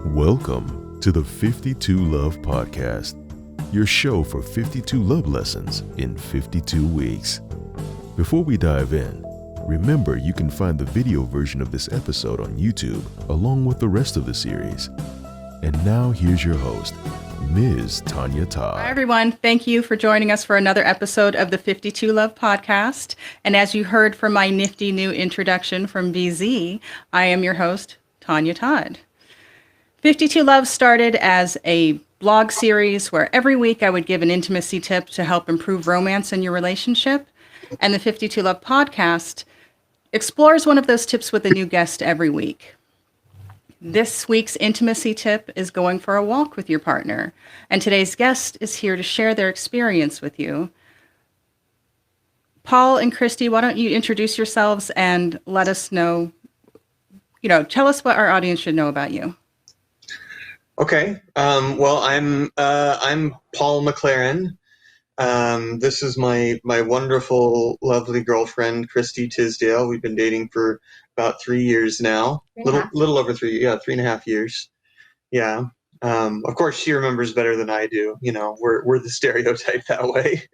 Welcome to the 52 Love Podcast, your show for 52 love lessons in 52 weeks. Before we dive in, remember you can find the video version of this episode on YouTube along with the rest of the series. And now here's your host, Ms. Tonya Todd. Hi, everyone. Thank you for joining us for another episode of the 52 Love Podcast. And as you heard from my nifty new introduction from BZ, I am your host, Tonya Todd. 52 Love started as a blog series where every week I would give an intimacy tip to help improve romance in your relationship. And the 52 Love Podcast explores one of those tips with a new guest every week. This week's intimacy tip is going for a walk with your partner. And today's guest is here to share their experience with you. Paul and Christi, why don't you introduce yourselves and let us know, tell us what our audience should know about you. Okay. Well, I'm Paul McLerran. This is my wonderful, lovely girlfriend, Christi Tisdale. We've been dating for about 3 years now. Little over 3.5 years. Yeah. Of course, she remembers better than I do. We're the stereotype that way.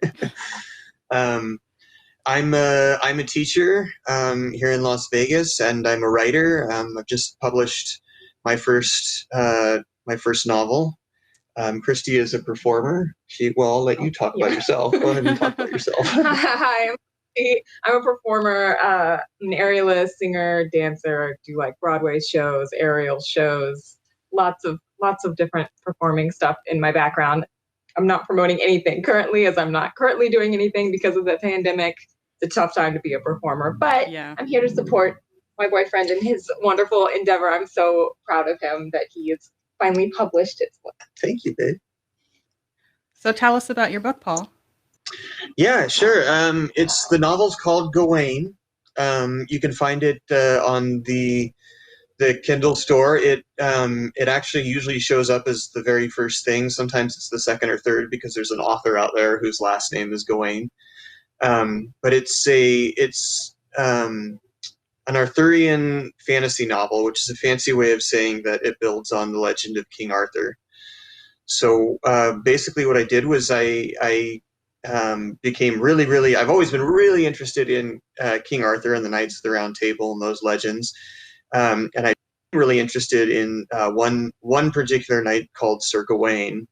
I'm a teacher here in Las Vegas, and I'm a writer. I've just published my first novel. Christi is a performer. I'll let you talk about yourself. Go ahead and talk about yourself. Hi, I'm a performer, an aerialist, singer, dancer. Do like Broadway shows, aerial shows, lots of different performing stuff in my background. I'm not promoting anything currently, as I'm not currently doing anything because of the pandemic. It's a tough time to be a performer, but yeah. I'm here to support my boyfriend in his wonderful endeavor. I'm so proud of him that he has finally published his book. Thank you, babe. So tell us about your book, Paul. Yeah, sure. The novel's called Gawain. You can find it on the Kindle store. It actually usually shows up as the very first thing. Sometimes it's the second or third because there's an author out there whose last name is Gawain. But it's an Arthurian fantasy novel, which is a fancy way of saying that it builds on the legend of King Arthur. So basically what I did was I became really, I've always been really interested in King Arthur and the Knights of the Round Table and those legends. And I'm really interested in one particular knight called Sir Gawain,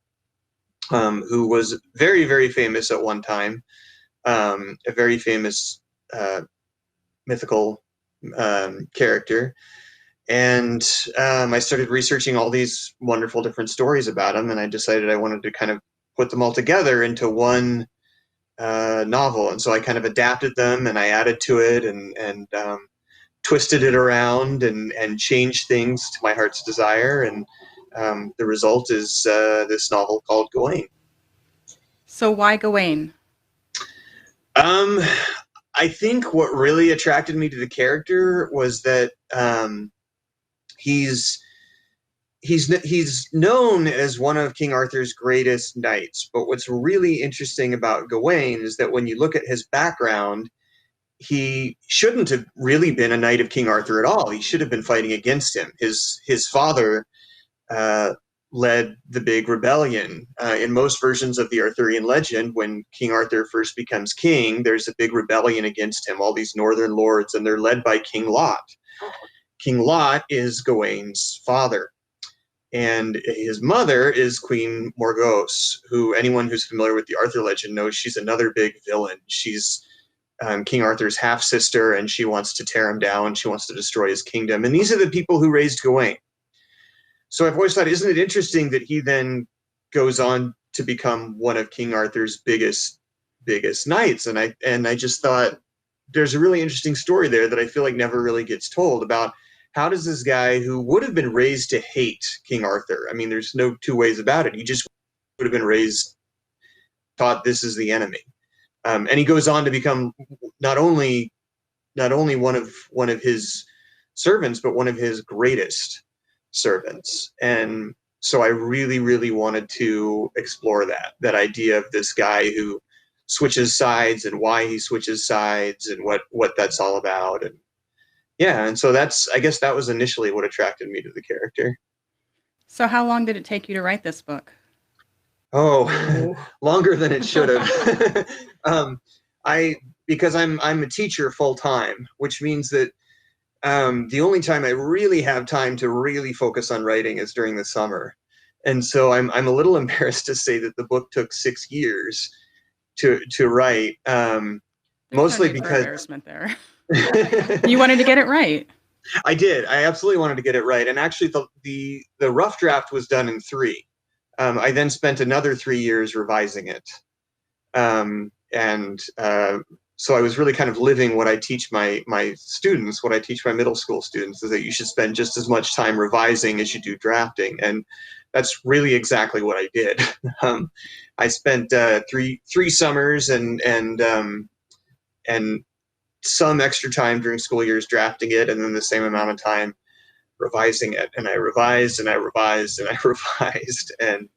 who was very, very famous at one time, a very famous mythical character. And I started researching all these wonderful different stories about him, and I decided I wanted to kind of put them all together into one novel. And so I kind of adapted them, and I added to it and twisted it around and changed things to my heart's desire. And the result is this novel called Gawain. So why Gawain? I think what really attracted me to the character was that he's known as one of King Arthur's greatest knights. But what's really interesting about Gawain is that when you look at his background, he shouldn't have really been a knight of King Arthur at all. He should have been fighting against him. His father led the big rebellion. In most versions of the Arthurian legend, when King Arthur first becomes king, there's a big rebellion against him, all these northern lords, and they're led by King Lot. King Lot is Gawain's father. And his mother is Queen Morgause, who anyone who's familiar with the Arthur legend knows she's another big villain. She's King Arthur's half-sister, and she wants to tear him down. She wants to destroy his kingdom. And these are the people who raised Gawain. So I've always thought, isn't it interesting that he then goes on to become one of King Arthur's biggest knights? And I just thought there's a really interesting story there that I feel like never really gets told about how does this guy who would have been raised to hate King Arthur, I mean, there's no two ways about it. He just would have been raised, taught this is the enemy. And he goes on to become not only one of his servants, but one of his greatest servants. And so I really, really wanted to explore that idea of this guy who switches sides and why he switches sides and what that's all about. And yeah, and so I guess that was initially what attracted me to the character. So how long did it take you to write this book? Oh, longer than it should have. Because I'm a teacher full time, which means that the only time I really have time to really focus on writing is during the summer. And so I'm a little embarrassed to say that the book took 6 years to write. Mostly because embarrassment there. You wanted to get it right. I did. I absolutely wanted to get it right. And actually the rough draft was done in 3. I then spent another 3 years revising it. So I was really kind of living what I teach my students, what I teach my middle school students, is that you should spend just as much time revising as you do drafting. And that's really exactly what I did. I spent three summers and some extra time during school years drafting it, and then the same amount of time revising it. And I revised and I revised and I revised. And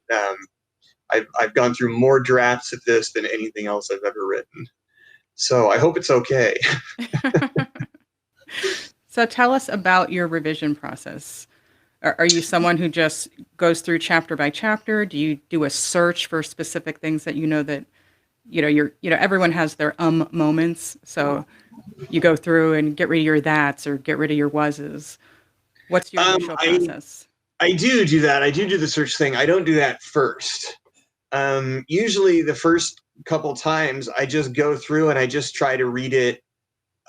I've gone through more drafts of this than anything else I've ever written. So I hope it's okay. So tell us about your revision process. Are you someone who just goes through chapter by chapter? Do you do a search for specific things that everyone has their moments. So you go through and get rid of your that's or get rid of your was's. What's your initial process? I do that. I do the search thing. I don't do that first. Usually the first couple times I just go through and I just try to read it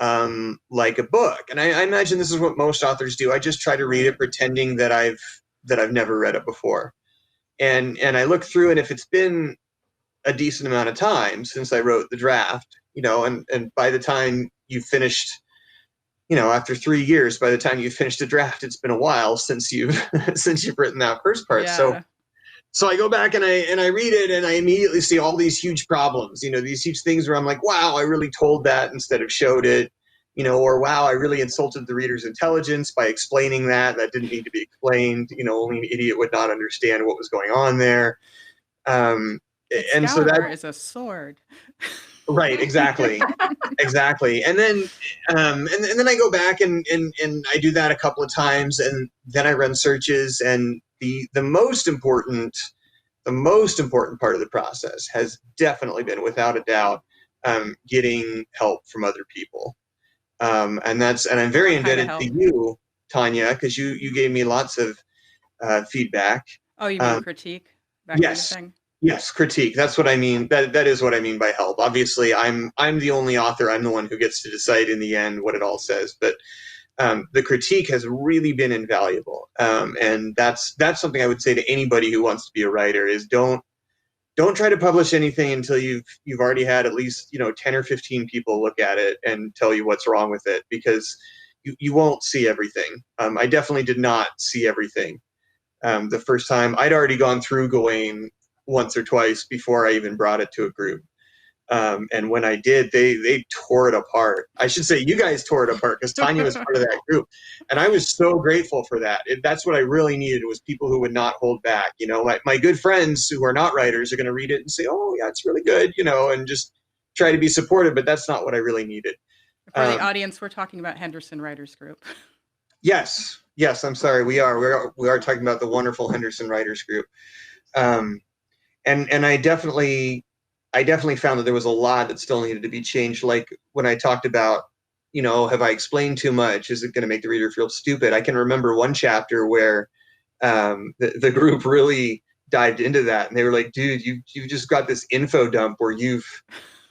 like a book. And I imagine this is what most authors do. I just try to read it pretending that I've never read it before. And I look through, and if it's been a decent amount of time since I wrote the draft, and by the time you finished, after 3 years, by the time you finished a draft, it's been a while since you've written that first part. Yeah. So I go back and I read it, and I immediately see all these huge problems, these huge things where I'm like, wow, I really told that instead of showed it, or wow, I really insulted the reader's intelligence by explaining that didn't need to be explained. Only an idiot would not understand what was going on there. And so that is a sword. Right, exactly. Exactly. And then and then I go back and I do that a couple of times, and then I run searches. And the most important part of the process has definitely been, without a doubt, getting help from other people. And I'm very indebted to you, Tonya, because you gave me lots of feedback. Oh, you mean critique? Yes. Kind of thing? Yes, critique. That's what I mean. That is what I mean by help. Obviously, I'm the only author. I'm the one who gets to decide in the end what it all says. But the critique has really been invaluable. And that's something I would say to anybody who wants to be a writer is don't try to publish anything until you've already had at least 10 or 15 people look at it and tell you what's wrong with it, because you won't see everything. I definitely did not see everything. The first time I'd already gone through Gawain once or twice before I even brought it to a group. And when I did, they tore it apart. I should say you guys tore it apart, because Tonya was part of that group. And I was so grateful for that. That's what I really needed, was people who would not hold back. My good friends who are not writers are going to read it and say, oh yeah, it's really good, and just try to be supportive, but that's not what I really needed. For the audience, we're talking about Henderson Writers Group. Yes, I'm sorry. We are talking about the wonderful Henderson Writers Group. And I definitely found that there was a lot that still needed to be changed. Like when I talked about, have I explained too much? Is it going to make the reader feel stupid? I can remember one chapter where the group really dived into that, and they were like, dude, you just got this info dump where you've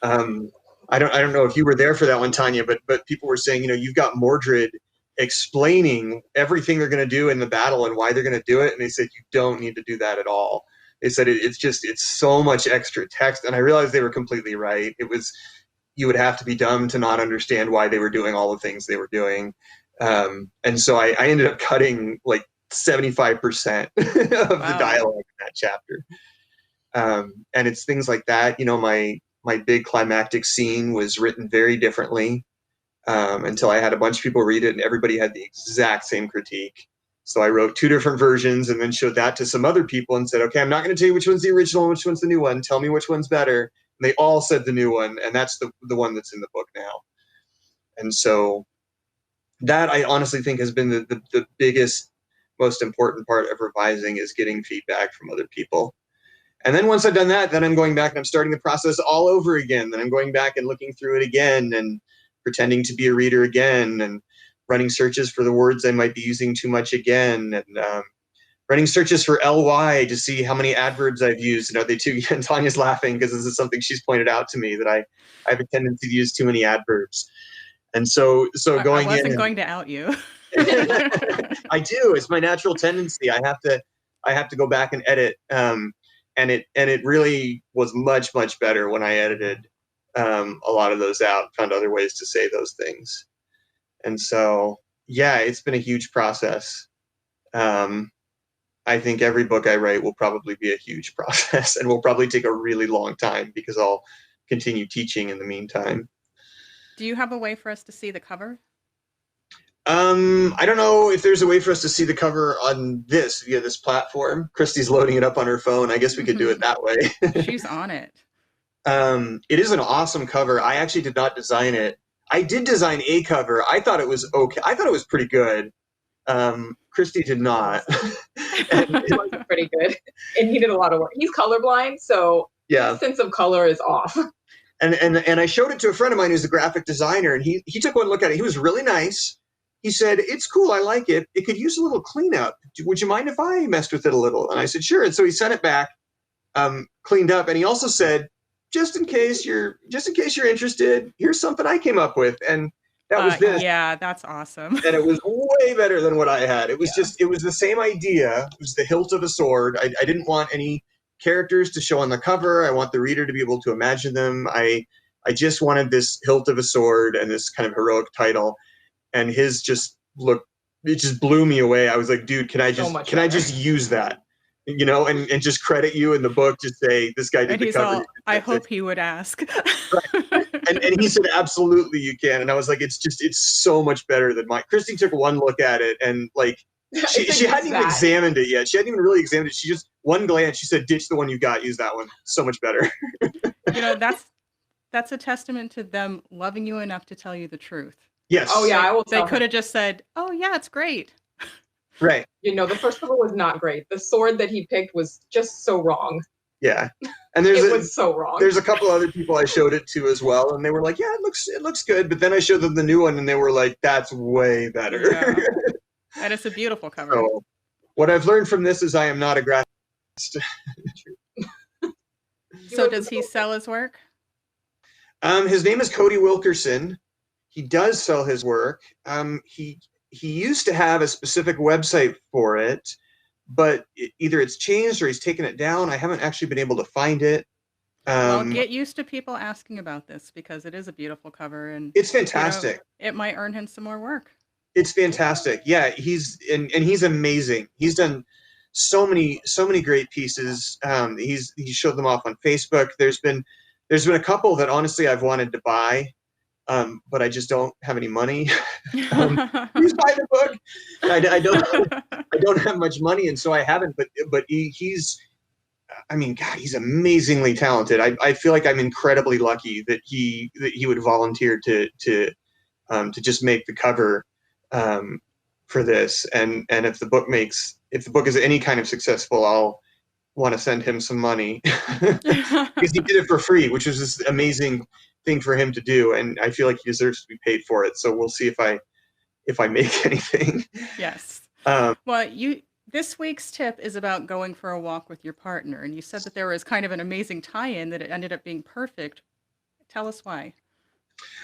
I don't know if you were there for that one, Tonya, but people were saying, you've got Mordred explaining everything they're going to do in the battle and why they're going to do it. And they said, you don't need to do that at all. They said it's so much extra text. And I realized they were completely right. You would have to be dumb to not understand why they were doing all the things they were doing. And so I ended up cutting like 75% of the dialogue in that chapter. And it's things like that. My big climactic scene was written very differently until I had a bunch of people read it, and everybody had the exact same critique. So I wrote 2 different versions and then showed that to some other people and said, okay, I'm not going to tell you which one's the original and which one's the new one. Tell me which one's better. And they all said the new one, and that's the one that's in the book now. And so that, I honestly think, has been the biggest most important part of revising is getting feedback from other people. And then once I've done that, then I'm going back and I'm starting the process all over again. Then I'm going back and looking through it again and pretending to be a reader again and running searches for the words I might be using too much again, and running searches for LY to see how many adverbs I've used. And are they too, and Tonya's laughing because this is something she's pointed out to me, that I have a tendency to use too many adverbs. And so going in. I wasn't going to out you. I do. It's my natural tendency. I have to go back and edit. And it really was much, much better when I edited a lot of those out, found other ways to say those things. And so, yeah, it's been a huge process. I think every book I write will probably be a huge process and will probably take a really long time because I'll continue teaching in the meantime. Do you have a way for us to see the cover? I don't know if there's a way for us to see the cover on via this platform. Christi's loading it up on her phone. I guess we could do it that way. She's on it. It is an awesome cover. I actually did not design it. I did design a cover. I thought it was okay. I thought it was pretty good. Christi did not. It was pretty good. And he did a lot of work. He's colorblind, so his sense of color is off. And I showed it to a friend of mine who's a graphic designer, and he took one look at it. He was really nice. He said, "It's cool. I like it. It could use a little cleanup. Would you mind if I messed with it a little?" And I said, "Sure." And so he sent it back, cleaned up. And he also said, just in case you're interested, here's something I came up with. And that was this. Yeah, that's awesome. And it was way better than what I had. It was it was the same idea. It was the hilt of a sword. I didn't want any characters to show on the cover. I want the reader to be able to imagine them. I just wanted this hilt of a sword and this kind of heroic title. And his just it just blew me away. I was like, dude, can I just use that? You know, and just credit you in the book, just say this guy did the cover. I hope he would ask. Right. And he said, absolutely you can. And I was like, it's so much better than mine. Christi took one look at it and like she hadn't even examined it yet. She hadn't even really examined it. She just one glance, she said, ditch the one you got, use that one. So much better. You know, that's a testament to them loving you enough to tell you the truth. Yes. Oh yeah, I will. They could have just said, "Oh yeah, it's great." Right. You know, the first cover was not great. The sword that he picked was just so wrong. Yeah. And it was so wrong. There's a couple other people I showed it to as well, and they were like, "Yeah, it looks good." But then I showed them the new one, and they were like, "That's way better." Yeah. And it's a beautiful cover. So, what I've learned from this is I am not a graphist. So does he sell his work? His name is Cody Wilkerson. He does sell his work. He used to have a specific website for it, but either it's changed or he's taken it down. I haven't actually been able to find it. Well, get used to people asking about this because it is a beautiful cover and it's fantastic. You know, it might earn him some more work. It's fantastic. Yeah, he's amazing. He's done so many great pieces. He showed them off on Facebook. There's been a couple that honestly I've wanted to buy. But I just don't have any money. Please buy the book. I don't have much money, and so I haven't. But he's amazingly talented. I feel like I'm incredibly lucky that he would volunteer to just make the cover for this. And if the book is any kind of successful, I'll want to send him some money because he did it for free, which was this amazing thing for him to do, and I feel like he deserves to be paid for it. So we'll see if I make anything. Yes. Well, this week's tip is about going for a walk with your partner, and you said that there was kind of an amazing tie-in that it ended up being perfect. Tell us why.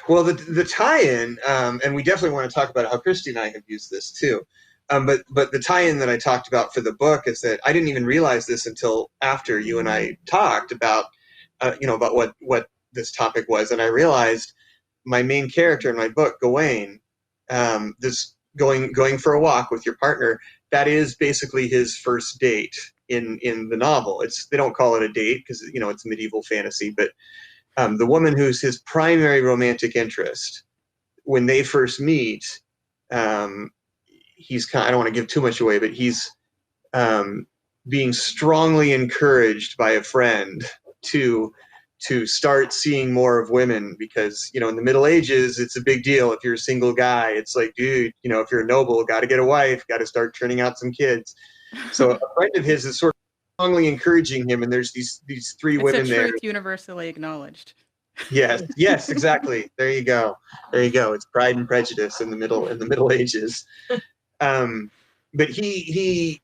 Well, the tie-in, and we definitely want to talk about how Christi and I have used this too. But the tie-in that I talked about for the book is that I didn't even realize this until after you and I talked about about what this topic was, and I realized my main character in my book, Gawain, this going for a walk with your partner, that is basically his first date in the novel. They don't call it a date because it's medieval fantasy, but the woman who's his primary romantic interest, when they first meet, he's I don't want to give too much away, but he's being strongly encouraged by a friend to to start seeing more of women, because, you know, in the Middle Ages, it's a big deal. If you're a single guy, it's like, dude, you know, if you're a noble, got to get a wife, got to start turning out some kids. So a friend of his is sort of strongly encouraging him, and there's these three women it's a there. truth universally acknowledged. Yes, exactly. There you go. It's Pride and Prejudice in the Middle Ages. But he's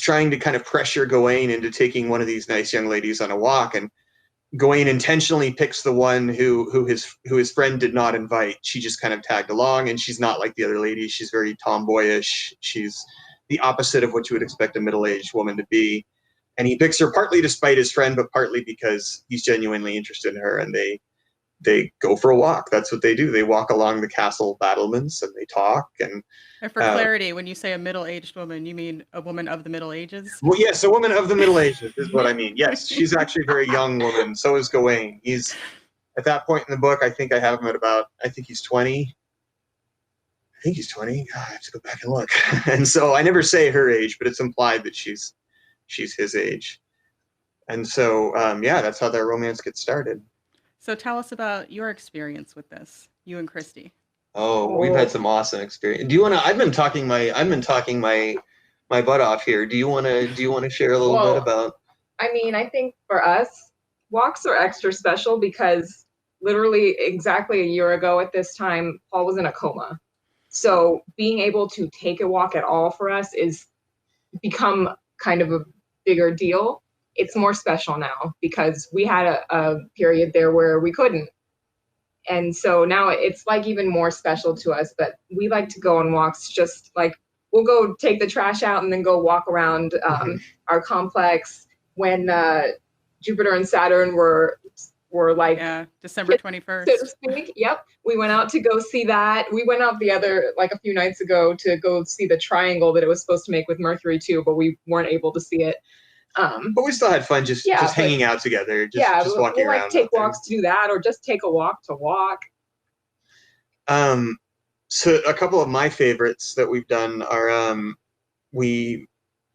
trying to kind of pressure Gawain into taking one of these nice young ladies on a walk, and Gawain intentionally picks the one who his friend did not invite. She just kind of tagged along, and she's not like the other ladies. She's very tomboyish. She's the opposite of what you would expect a middle-aged woman to be. And he picks her partly to spite his friend, but partly because he's genuinely interested in her, and they go for a walk. That's what they do. They walk along the castle battlements and they talk. And for clarity, when you say a middle-aged woman, you mean a woman of the Middle Ages? Well, yes, a woman of the Middle Ages is what I mean. Yes, she's actually a very young woman. So is Gawain. He's at that point in the book, I think I have him at about, I think he's 20. God, I have to go back and look. And so I never say her age, but it's implied that she's his age. And so, that's how their romance gets started. So tell us about your experience with this, you and Christi. Oh, we've had some awesome experience. Do you want to? I've been talking my butt off here. Do you want to share a little bit about? I mean, I think for us, walks are extra special because literally exactly a year ago at this time, Paul was in a coma. So being able to take a walk at all for us is become kind of a bigger deal. It's more special now because we had a period there where we couldn't. And so now it's like even more special to us, but we like to go on walks, just like we'll go take the trash out and then go walk around our complex when Jupiter and Saturn were like December 21st. So to speak. Yep. We went out to go see that. We went out the other, like a few nights ago, to go see the triangle that it was supposed to make with Mercury too, but we weren't able to see it. But we still had fun just hanging out together, just walking around. Like take walks to do that, or just take a walk to walk. So a couple of my favorites that we've done are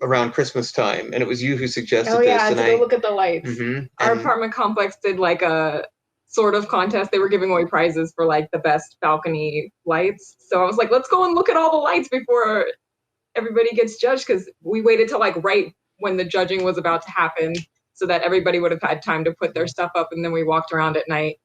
around Christmas time, and it was you who suggested this. To go look at the lights. Mm-hmm. Our apartment complex did like a sort of contest. They were giving away prizes for like the best balcony lights. So I was like, let's go and look at all the lights before everybody gets judged, because we waited till like right when the judging was about to happen so that everybody would have had time to put their stuff up, and then we walked around at night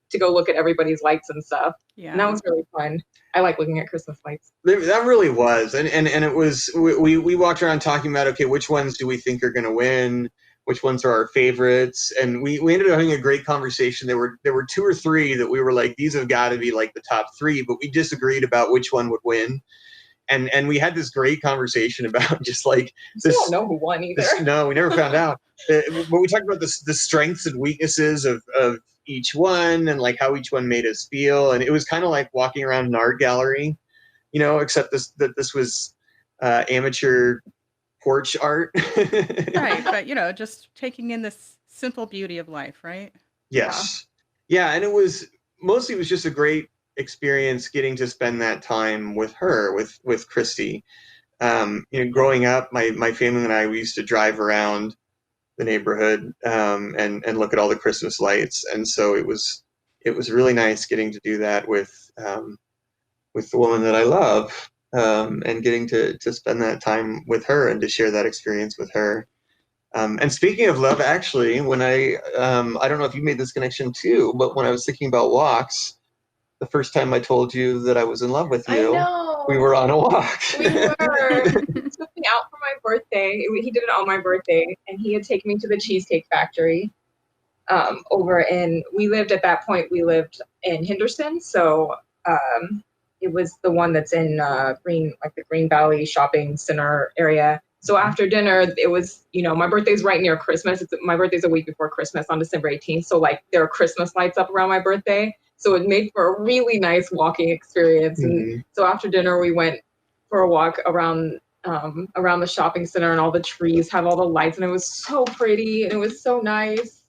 to go look at everybody's lights and stuff. Yeah. And that was really fun. I like looking at Christmas lights. That really was. And it was, we walked around talking about, okay, which ones do we think are going to win? Which ones are our favorites? And we ended up having a great conversation. There were two or three that we were like, these have got to be like the top three, but we disagreed about which one would win. And we had this great conversation about just like this. We don't know who won either. No, we never found out. But we talked about the strengths and weaknesses of each one, and like how each one made us feel. And it was kind of like walking around an art gallery, you know, except this was amateur porch art. Right, but you know, just taking in this simple beauty of life, right? Yes. Yeah, and it was just a great experience getting to spend that time with her, with Christi. Growing up, my family and I, we used to drive around the neighborhood and look at all the Christmas lights, and so it was really nice getting to do that with the woman that I love, and getting to spend that time with her and to share that experience with her. And speaking of love, actually, when I don't know if you made this connection too, but when I was thinking about walks, the first time I told you that I was in love with you, we were on a walk. We were. He took me out for my birthday. He did it on my birthday, and he had taken me to the Cheesecake Factory we lived in Henderson, so it was the one that's in the Green Valley Shopping Center area. So after dinner, it was, my birthday's right near Christmas. My birthday's a week before Christmas on December 18th. So like there are Christmas lights up around my birthday. So it made for a really nice walking experience. Mm-hmm. And so after dinner, we went for a walk around the shopping center, and all the trees have all the lights, and it was so pretty and it was so nice.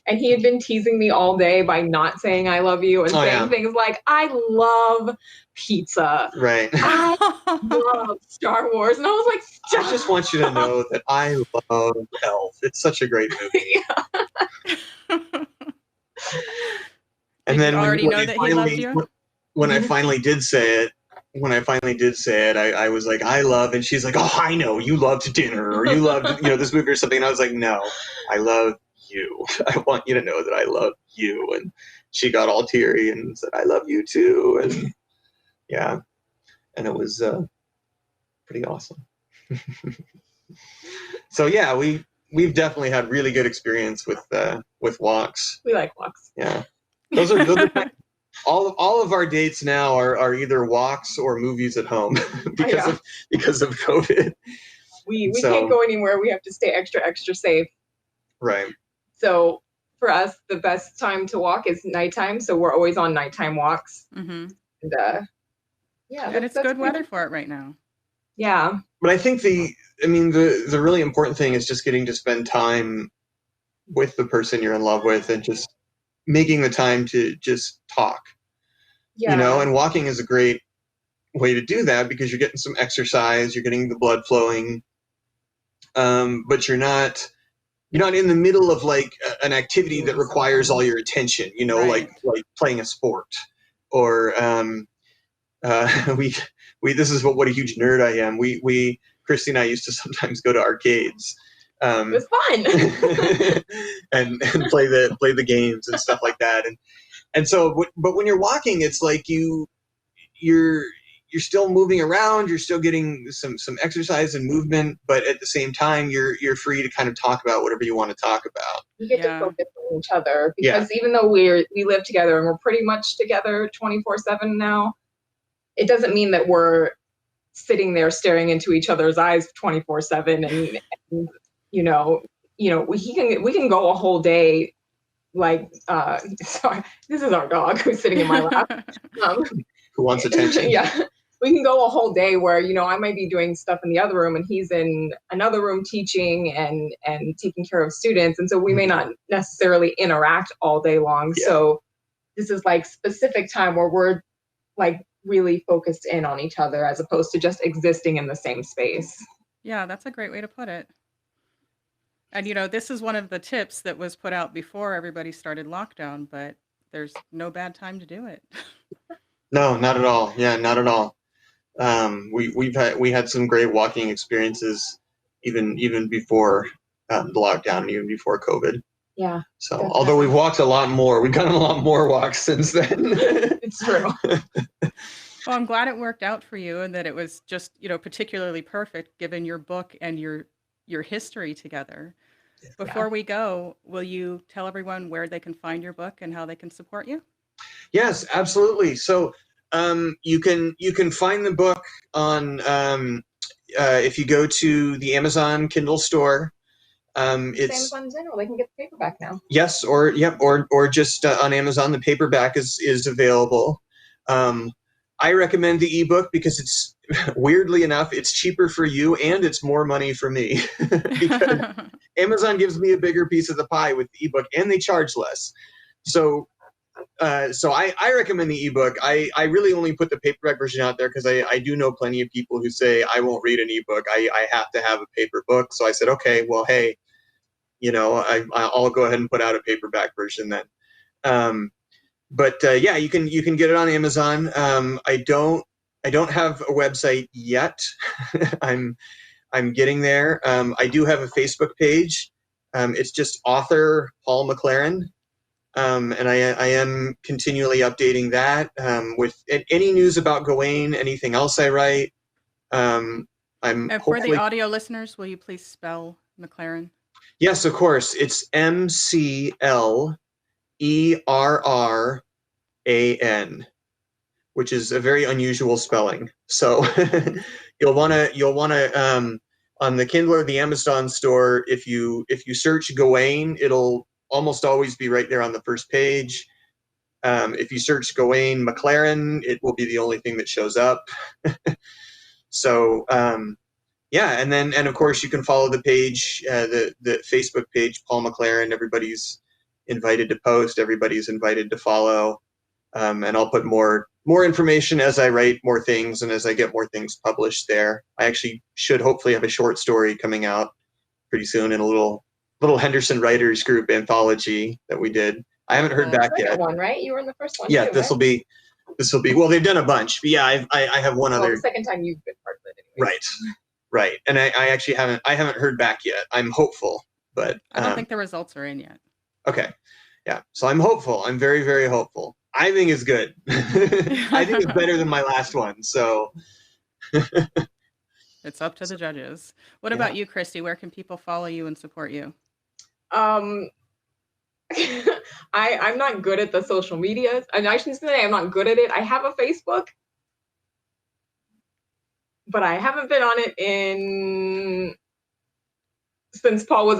And he had been teasing me all day by not saying I love you and saying things like, I love pizza. Right. I love Star Wars. And I was like, I just want you to know that I love Elf. It's such a great movie. Yeah. And Did then you already know that he loved you? when I finally did say it, I was like, I love, and she's like, oh, I know, you loved dinner, or you loved, this movie or something. And I was like, no, I love you. I want you to know that I love you. And she got all teary and said, I love you too. And yeah, and it was pretty awesome. So yeah, we've definitely had really good experience with walks. We like walks. Yeah, those are all of our dates now are either walks or movies at home because of COVID. We can't go anywhere. We have to stay extra safe. Right. So for us, the best time to walk is nighttime. So we're always on nighttime walks. Mm-hmm. And and it's good weather for it right now. Yeah. But I think the really important thing is just getting to spend time with the person you're in love with and just making the time to just talk. Yeah. And walking is a great way to do that because you're getting some exercise, you're getting the blood flowing, but you're not in the middle of like an activity that requires all your attention, right. like playing a sport or this is what a huge nerd I am. We Christi and I used to sometimes go to arcades. It was fun. and play the games and stuff like that. And so, but when you're walking, it's like you're still moving around, you're still getting some exercise and movement, but at the same time, you're free to kind of talk about whatever you want to talk about. You get to focus on each other because even though we live together and we're pretty much together 24/7 now, it doesn't mean that we're sitting there staring into each other's eyes 24/7 and we can go a whole day like sorry, this is our dog who's sitting in my lap. Who wants attention? Yeah. We can go a whole day where, I might be doing stuff in the other room and he's in another room teaching and taking care of students. And so we may not necessarily interact all day long. Yeah. So this is like specific time where we're like really focused in on each other as opposed to just existing in the same space. Yeah, that's a great way to put it. And, this is one of the tips that was put out before everybody started lockdown, but there's no bad time to do it. No, not at all. Yeah, not at all. We had some great walking experiences even before the lockdown and even before COVID. Yeah. So definitely. Although we've walked a lot more, we've gotten a lot more walks since then. It's true. Well, I'm glad it worked out for you and that it was just, particularly perfect given your book and your history together. Before we go, will you tell everyone where they can find your book and how they can support you? Yes, absolutely. So you can find the book on if you go to the Amazon Kindle store. It's Amazon General. They can get the paperback now. Yes, or just on Amazon, the paperback is available. I recommend the ebook because it's weirdly enough, it's cheaper for you and it's more money for me because Amazon gives me a bigger piece of the pie with the ebook and they charge less. So I recommend the ebook. I really only put the paperback version out there because I do know plenty of people who say I won't read an ebook. I have to have a paper book. So I said, okay, well, hey, I'll go ahead and put out a paperback version then. But you can get it on Amazon. I don't have a website yet. I'm getting there. I do have a Facebook page. It's just author Paul McLerran. And I am continually updating that with any news about Gawain, anything else I write. And for the audio listeners, will you please spell McLerran? Yes, of course. It's McLerran, which is a very unusual spelling. So you'll want to on the Kindle or the Amazon store, if you search Gawain, it'll almost always be right there on the first page. If you search Gawain McLerran, it will be the only thing that shows up. So and of course you can follow the page, the Facebook page, Paul McLerran. Everybody's invited to post, everybody's invited to follow, and I'll put more information as I write more things and as I get more things published there. I actually should hopefully have a short story coming out pretty soon in a little little Henderson Writers Group anthology that we did. I haven't heard back yet. One, right? You were in the first one. Yeah, too, this will be. Well, they've done a bunch, but yeah, I have one other. The second time you've been part of it. Anyway. Right. And I actually haven't heard back yet. I'm hopeful, but I don't think the results are in yet. Okay. Yeah. So I'm hopeful. I'm very, very hopeful. I think it's good. I think it's better than my last one. So it's up to the judges. What about you, Christi? Where can people follow you and support you? I'm not good at the social medias. I shouldn't say I'm not good at it. I have a Facebook, but I haven't been on it since Paul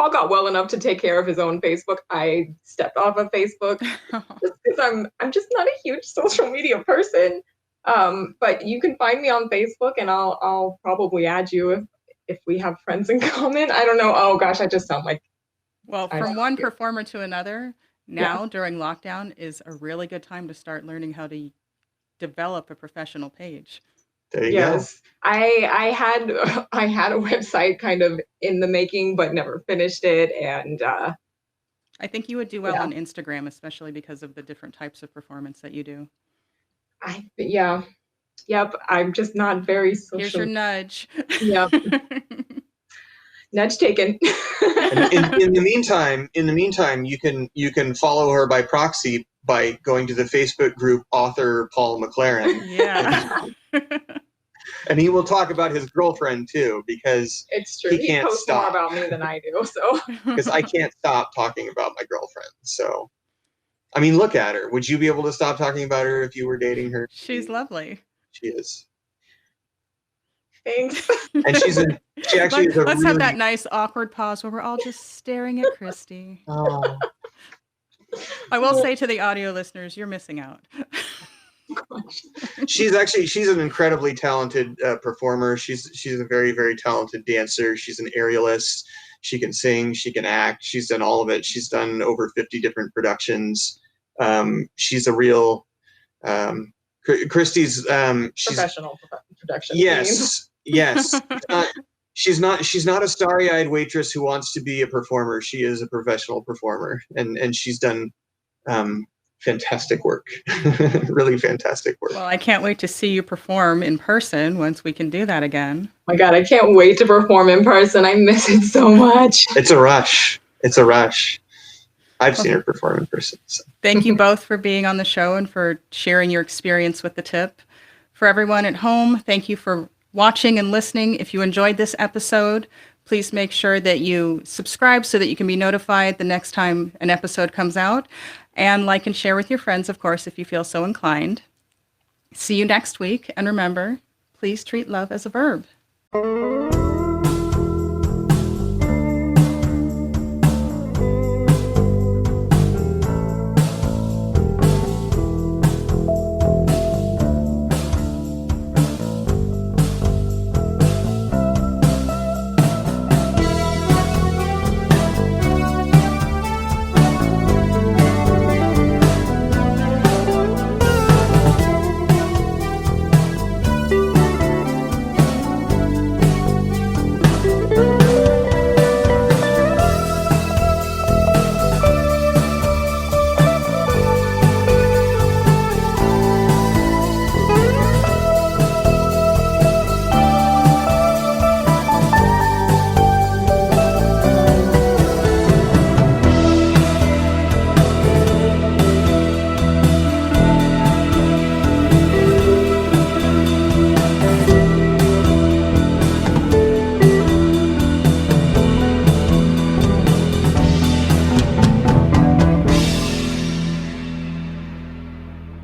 got well enough to take care of his own Facebook. I stepped off of Facebook just because I'm just not a huge social media person. But you can find me on Facebook, and I'll probably add you if we have friends in common. I don't know. Oh gosh, I just sound like. Well, from one performer to another, now during lockdown is a really good time to start learning how to develop a professional page. There you go. I had a website kind of in the making, but never finished it. And I think you would do well on Instagram, especially because of the different types of performance that you do. Yep. I'm just not very social. Here's your nudge. Yep. Nudge taken. in the meantime, you can follow her by proxy by going to the Facebook group author Paul McLerran. Yeah. And he will talk about his girlfriend too, because it's true. He can't posts stop. more about me than I do. So because I can't stop talking about my girlfriend. So I mean, look at her. Would you be able to stop talking about her if you were dating her? She's lovely. She is. Thanks. And she actually is a Let's have that nice awkward pause where we're all just staring at Christi. Oh. I will say to the audio listeners, you're missing out. She's an incredibly talented performer. She's a very, very talented dancer. She's an aerialist. She can sing. She can act. She's done all of it. She's done over 50 different productions. She's a real Christi's professional production. Yes. Yes. She's not a starry-eyed waitress who wants to be a performer. She is a professional performer, and she's done fantastic work. Really fantastic work. Well, I can't wait to see you perform in person once we can do that again. Oh my God, I can't wait to perform in person. I miss it so much. It's a rush. I've seen her perform in person. So. Thank you both for being on the show and for sharing your experience with the tip. For everyone at home, thank you for watching and listening. If you enjoyed this episode, please make sure that you subscribe so that you can be notified the next time an episode comes out. And like and share with your friends, of course, if you feel so inclined. See you next week. And remember, please treat love as a verb.